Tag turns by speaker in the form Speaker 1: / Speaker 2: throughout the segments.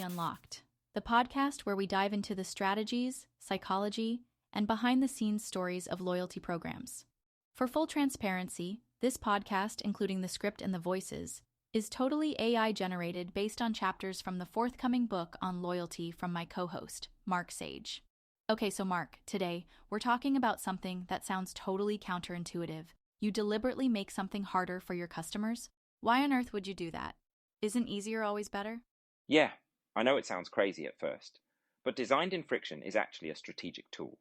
Speaker 1: Unlocked, the podcast where we dive into the strategies, psychology, and behind-the-scenes stories of loyalty programs. For full transparency, this podcast, including the script and the voices, is totally AI-generated based on chapters from the forthcoming book on loyalty from my co-host, Mark Sage. Okay, so Mark, today, we're talking about something that sounds totally counterintuitive. You deliberately make something harder for your customers? Why on earth would you do that? Isn't easier always better?
Speaker 2: Yeah, I know it sounds crazy at first, but designed in friction is actually a strategic tool.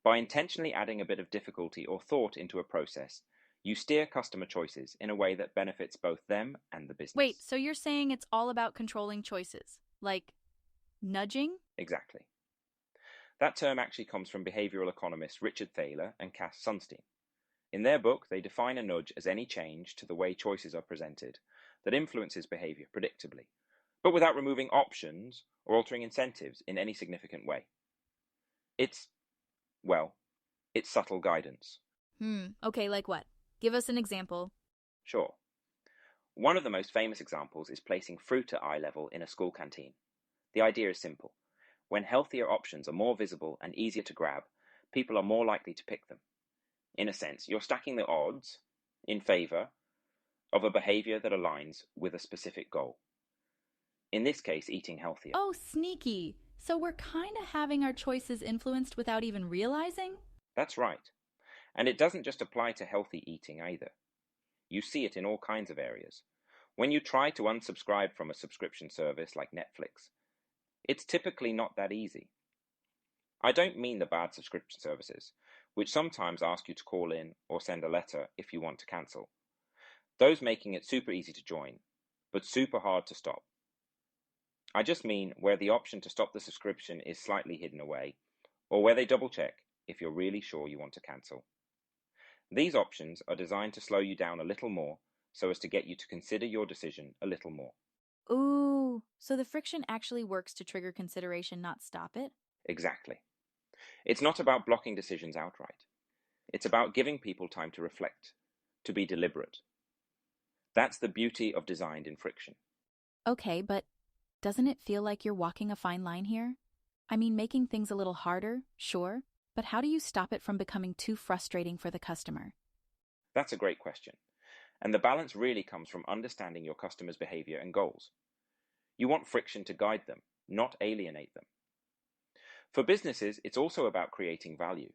Speaker 2: By intentionally adding a bit of difficulty or thought into a process, you steer customer choices in a way that benefits both them and the business.
Speaker 1: Wait, so you're saying it's all about controlling choices? Like nudging?
Speaker 2: Exactly. That term actually comes from behavioral economists Richard Thaler and Cass Sunstein. In their book, they define a nudge as any change to the way choices are presented that influences behavior predictably, but without removing options or altering incentives in any significant way. It's subtle guidance.
Speaker 1: Okay, like what? Give us an example.
Speaker 2: Sure. One of the most famous examples is placing fruit at eye level in a school canteen. The idea is simple. When healthier options are more visible and easier to grab, people are more likely to pick them. In a sense, you're stacking the odds in favor of a behavior that aligns with a specific goal. In this case, eating healthier.
Speaker 1: Oh, sneaky. So we're kind of having our choices influenced without even realizing?
Speaker 2: That's right. And it doesn't just apply to healthy eating either. You see it in all kinds of areas. When you try to unsubscribe from a subscription service like Netflix, it's typically not that easy. I don't mean the bad subscription services, which sometimes ask you to call in or send a letter if you want to cancel. Those making it super easy to join, but super hard to stop. I just mean where the option to stop the subscription is slightly hidden away, or where they double check if you're really sure you want to cancel. These options are designed to slow you down a little more so as to get you to consider your decision a little more.
Speaker 1: Ooh, so the friction actually works to trigger consideration, not stop it?
Speaker 2: Exactly. It's not about blocking decisions outright. It's about giving people time to reflect, to be deliberate. That's the beauty of designed in friction.
Speaker 1: Okay, but doesn't it feel like you're walking a fine line here? I mean, making things a little harder, sure, but how do you stop it from becoming too frustrating for the customer?
Speaker 2: That's a great question. And the balance really comes from understanding your customer's behavior and goals. You want friction to guide them, not alienate them. For businesses, it's also about creating value.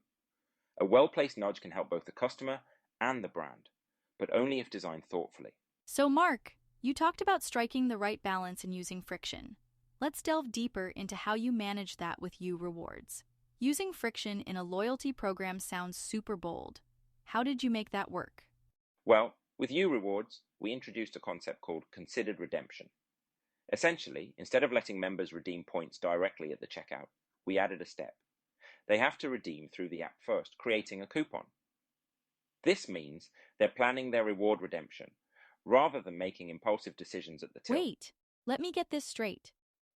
Speaker 2: A well-placed nudge can help both the customer and the brand, but only if designed thoughtfully.
Speaker 1: So, Mark, you talked about striking the right balance in using friction. Let's delve deeper into how you manage that with U Rewards. Using friction in a loyalty program sounds super bold. How did you make that work?
Speaker 2: Well, with U Rewards, we introduced a concept called considered redemption. Essentially, instead of letting members redeem points directly at the checkout, we added a step. They have to redeem through the app first, creating a coupon. This means they're planning their reward redemption, rather than making impulsive decisions at the till.
Speaker 1: Wait, let me get this straight.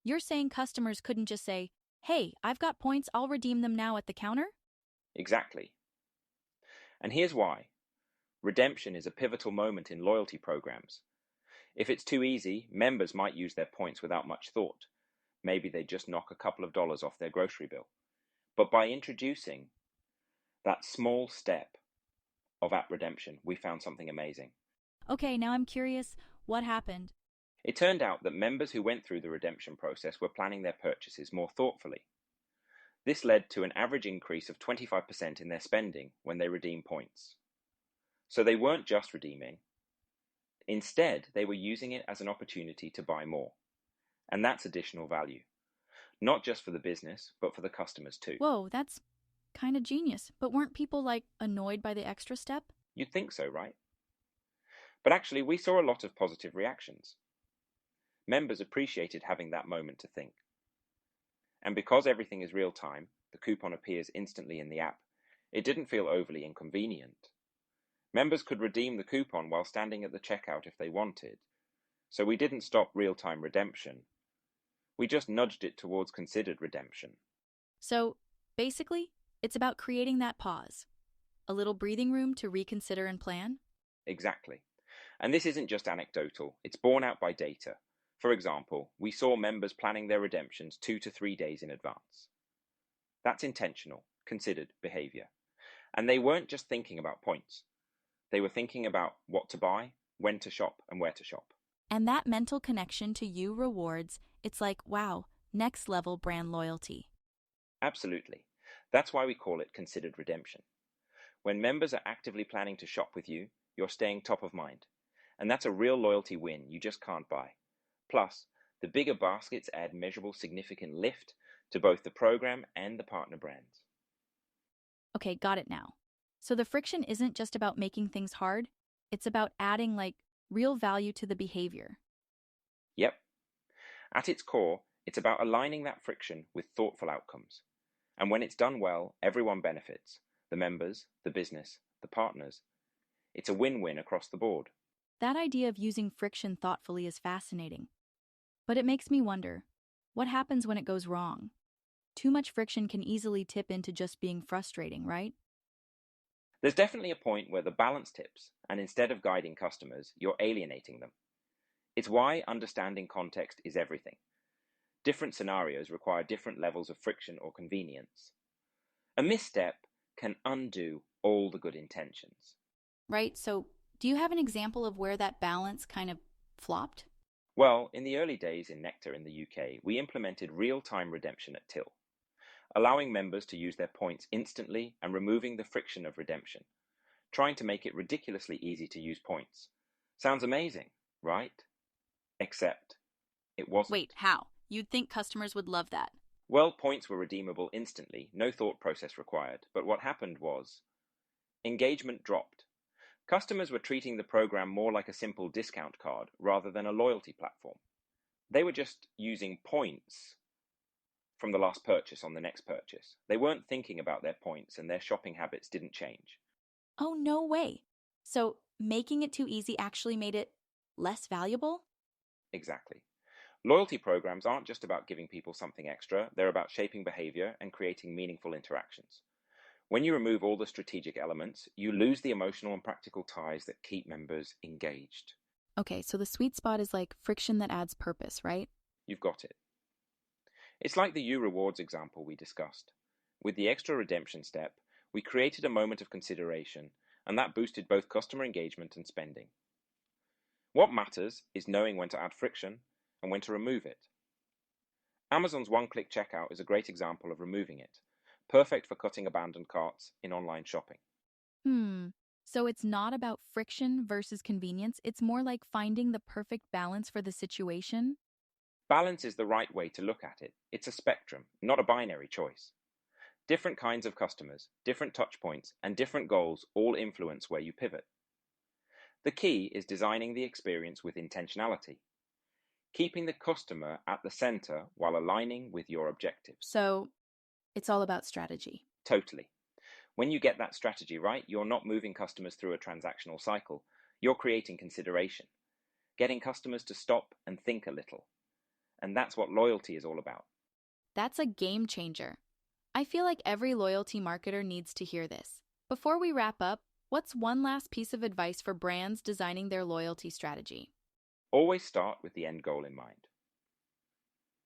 Speaker 1: You're saying customers couldn't just say, "Hey, I've got points, I'll redeem them now at the counter"?
Speaker 2: Exactly. And here's why. Redemption is a pivotal moment in loyalty programs. If it's too easy, members might use their points without much thought. Maybe they just knock a couple of dollars off their grocery bill. But by introducing that small step of app redemption, we found something amazing.
Speaker 1: Okay, now I'm curious, what happened?
Speaker 2: It turned out that members who went through the redemption process were planning their purchases more thoughtfully. This led to an average increase of 25% in their spending when they redeemed points. So they weren't just redeeming. Instead, they were using it as an opportunity to buy more. And that's additional value. Not just for the business, but for the customers too.
Speaker 1: Whoa, that's kind of genius. But weren't people, annoyed by the extra step?
Speaker 2: You'd think so, right? But actually, we saw a lot of positive reactions. Members appreciated having that moment to think. And because everything is real time, the coupon appears instantly in the app, it didn't feel overly inconvenient. Members could redeem the coupon while standing at the checkout if they wanted, so we didn't stop real-time redemption. We just nudged it towards considered redemption.
Speaker 1: So, basically, it's about creating that pause. A little breathing room to reconsider and plan?
Speaker 2: Exactly. And this isn't just anecdotal, it's borne out by data. For example, we saw members planning their redemptions 2 to 3 days in advance. That's intentional, considered behavior. And they weren't just thinking about points. They were thinking about what to buy, when to shop, and where to shop.
Speaker 1: And that mental connection to you rewards, it's like, wow, next level brand loyalty.
Speaker 2: Absolutely. That's why we call it considered redemption. When members are actively planning to shop with you, you're staying top of mind. And that's a real loyalty win you just can't buy. Plus, the bigger baskets add measurable significant lift to both the program and the partner brands.
Speaker 1: Okay, got it now. So the friction isn't just about making things hard, it's about adding real value to the behavior.
Speaker 2: Yep. At its core, it's about aligning that friction with thoughtful outcomes. And when it's done well, everyone benefits. The members, the business, the partners. It's a win-win across the board.
Speaker 1: That idea of using friction thoughtfully is fascinating. But it makes me wonder, what happens when it goes wrong? Too much friction can easily tip into just being frustrating, right?
Speaker 2: There's definitely a point where the balance tips, and instead of guiding customers, you're alienating them. It's why understanding context is everything. Different scenarios require different levels of friction or convenience. A misstep can undo all the good intentions.
Speaker 1: Right, so do you have an example of where that balance kind of flopped?
Speaker 2: Well, in the early days in Nectar in the UK, we implemented real-time redemption at till, allowing members to use their points instantly and removing the friction of redemption, trying to make it ridiculously easy to use points. Sounds amazing, right? Except it wasn't.
Speaker 1: Wait, how? You'd think customers would love that.
Speaker 2: Well, points were redeemable instantly, no thought process required, but what happened was engagement dropped. Customers were treating the program more like a simple discount card rather than a loyalty platform. They were just using points from the last purchase on the next purchase. They weren't thinking about their points, and their shopping habits didn't change.
Speaker 1: Oh, no way. So making it too easy actually made it less valuable?
Speaker 2: Exactly. Loyalty programs aren't just about giving people something extra, they're about shaping behavior and creating meaningful interactions. When you remove all the strategic elements, you lose the emotional and practical ties that keep members engaged.
Speaker 1: Okay, so the sweet spot is like friction that adds purpose, right?
Speaker 2: You've got it. It's like the U Rewards example we discussed. With the extra redemption step, we created a moment of consideration, and that boosted both customer engagement and spending. What matters is knowing when to add friction and when to remove it. Amazon's one-click checkout is a great example of removing it, perfect for cutting abandoned carts in online shopping.
Speaker 1: So it's not about friction versus convenience, it's more like finding the perfect balance for the situation?
Speaker 2: Balance is the right way to look at it. It's a spectrum, not a binary choice. Different kinds of customers, different touch points, and different goals all influence where you pivot. The key is designing the experience with intentionality, keeping the customer at the center while aligning with your objectives.
Speaker 1: So it's all about strategy.
Speaker 2: Totally. When you get that strategy right, you're not moving customers through a transactional cycle. You're creating consideration, getting customers to stop and think a little. And that's what loyalty is all about.
Speaker 1: That's a game changer. I feel like every loyalty marketer needs to hear this. Before we wrap up, what's one last piece of advice for brands designing their loyalty strategy?
Speaker 2: Always start with the end goal in mind.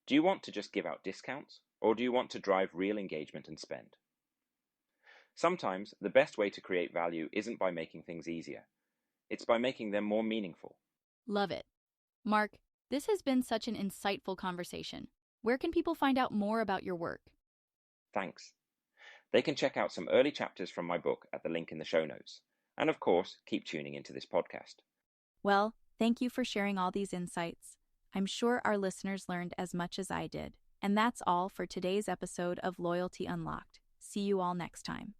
Speaker 2: Do you want to just give out discounts, or do you want to drive real engagement and spend? Sometimes the best way to create value isn't by making things easier. It's by making them more meaningful.
Speaker 1: Love it. Mark, this has been such an insightful conversation. Where can people find out more about your work?
Speaker 2: Thanks. They can check out some early chapters from my book at the link in the show notes. And of course, keep tuning into this podcast.
Speaker 1: Well, thank you for sharing all these insights. I'm sure our listeners learned as much as I did. And that's all for today's episode of Loyalty Unlocked. See you all next time.